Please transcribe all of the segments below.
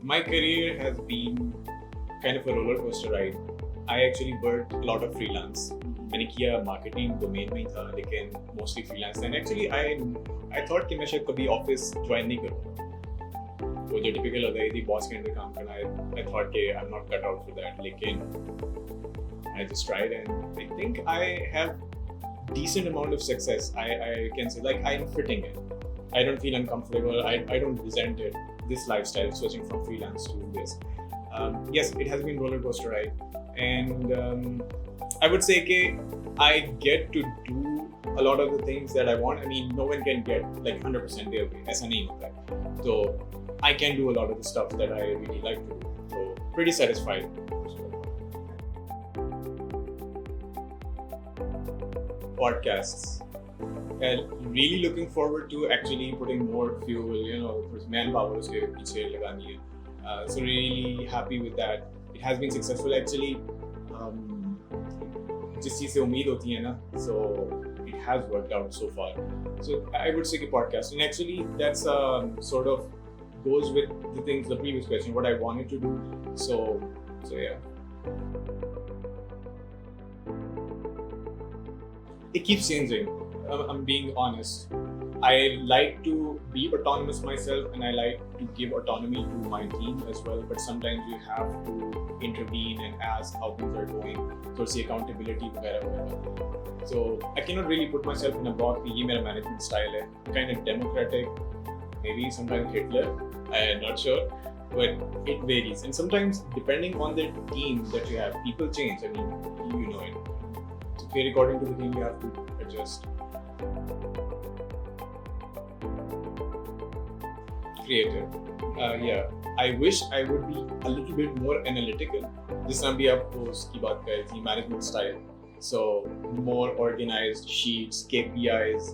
My career has been kind of a roller coaster ride. I actually worked a lot of freelance. मैंने किया marketing domain में ही था लेकिन mostly freelance था. Actually I thought कि मैं शायद कभी ऑफिस ज्वाइन नहीं करूँगा. वो जो टिपिकल होता है कि बॉस के अंडर काम करना है. आई थॉट कि I am not cut out for that. लेकिन I just tried and I think I have decent amount of success. I can say like I'm fitting in. I don't feel uncomfortable. I don't resent it. This lifestyle switching from freelance to this. Yes, it has been roller coaster ride, and I would say that I get to do a lot of the things that I want. I mean, no one can get like 100% their way. ऐसा नहीं होता है. So I can do a lot of the stuff that I really like to do. So pretty satisfied. Podcasts. And really looking forward to actually putting more fuel, manpower उसके पीछे लगानी है. So really happy with that. It has been successful actually. जिस चीज़ से उम्मीद होती है ना, so it has worked out so far. So I would say कि podcast, and actually that's sort of goes with the previous question, what I wanted to do. So yeah. It keeps changing. I'm being honest. I like to be autonomous myself, and I like to give autonomy to my team as well. But sometimes you have to intervene and ask how things are going. So see accountability, वगैरह. So I cannot really put myself in a box. ये मेरा management style है. Kind of democratic, maybe sometimes Hitler. I'm not sure, but it varies. And sometimes depending on the team that you have, people change. I mean, you know it. According to the team, you have to adjust. Creative. Yeah. I wish I would be a little bit more analytical. जिस तरह भी आप उसकी बात कर रही थी, management style. So more organized sheets, KPIs,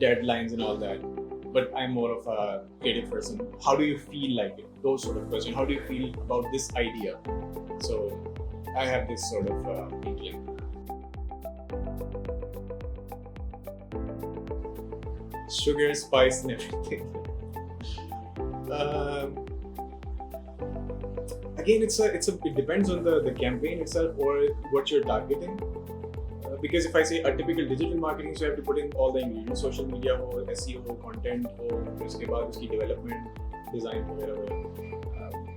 deadlines, and all that. But I'm more of a creative person. How do you feel like it? Those sort of questions. How do you feel about this idea? So I have this sort of inkling. Sugar, spice, and everything. Again, it depends on the campaign itself or what you're targeting. Because if I say a typical digital marketing, so you have to put in all the ingredients: social media, or SEO, content, or उसके बाद उसकी development, design, वगैरह.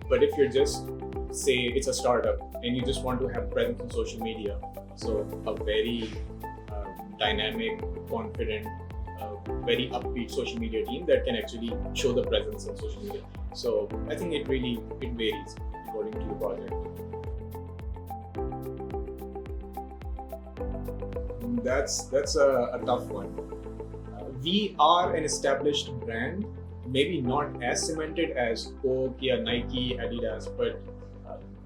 But if you're just say it's a startup and you just want to have presence on social media, so a very dynamic, confident, very upbeat social media team that can actually show the presence on social media. So I think it varies according to the project. That's a tough one. We are an established brand, maybe not as cemented as Coke, Nike, Adidas, but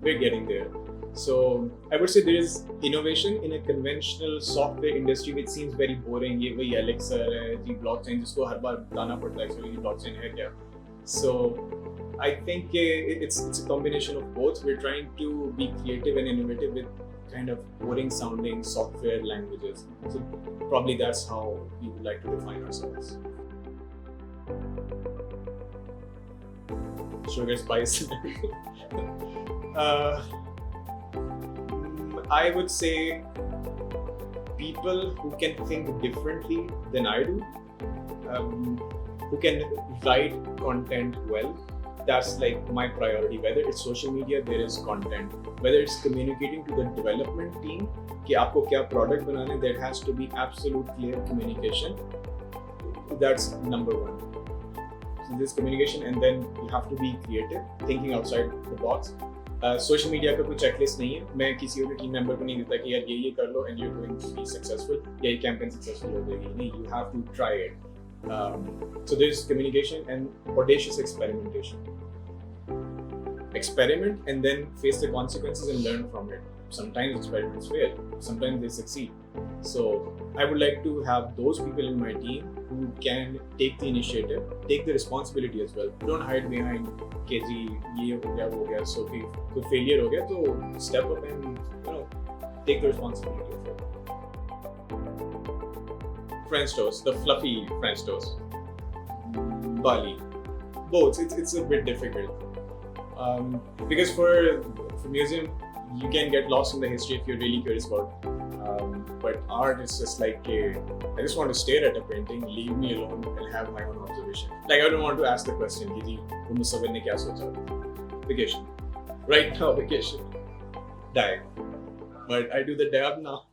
we're getting there. So I would say there is innovation in a conventional software industry which seems very boring. ये वही Elixir है, जी blockchain जिसको हर बार बताना पड़ता है actually blockchain है क्या. So I think it's a combination of both. We're trying to be creative and innovative with kind of boring sounding software languages. So probably that's how we would like to define ourselves. Sugar, spice. I would say people who can think differently than I do, who can write content well. That's like my priority. Whether it's social media, there is content. Whether it's communicating to the development team कि आपको क्या product बनाना है, there has to be absolute clear communication. That's number one. So this communication, and then you have to be creative, thinking outside the box. Social media का कोई checklist नहीं है. मैं किसी और टीम मेंबर को नहीं देता कि यार ये कर लो and you are going to be successful या ये कैंपेन सक्सेसफुल हो जाएगी. नहीं, you have to try it. So there is communication and audacious experimentation. Experiment and then face the consequences and learn from it. Sometimes experiments fail, sometimes they succeed. So I would like to have those people in my team who can take the initiative, take the responsibility as well. Don't hide behind KG, ये हो गया. So if कोई failure हो गया तो step up and take the responsibility of it. French toast, the fluffy French toast. Bali. Both. It's a bit difficult. Because for museum, you can get lost in the history if you're really curious about. But art is just like I just want to stare at a painting, leave me alone, and have my own observation. Like I don't want to ask the question, "Ki wo musawwir ne kya socha?" Vacation. Right now, vacation. Die. But I do the dab now.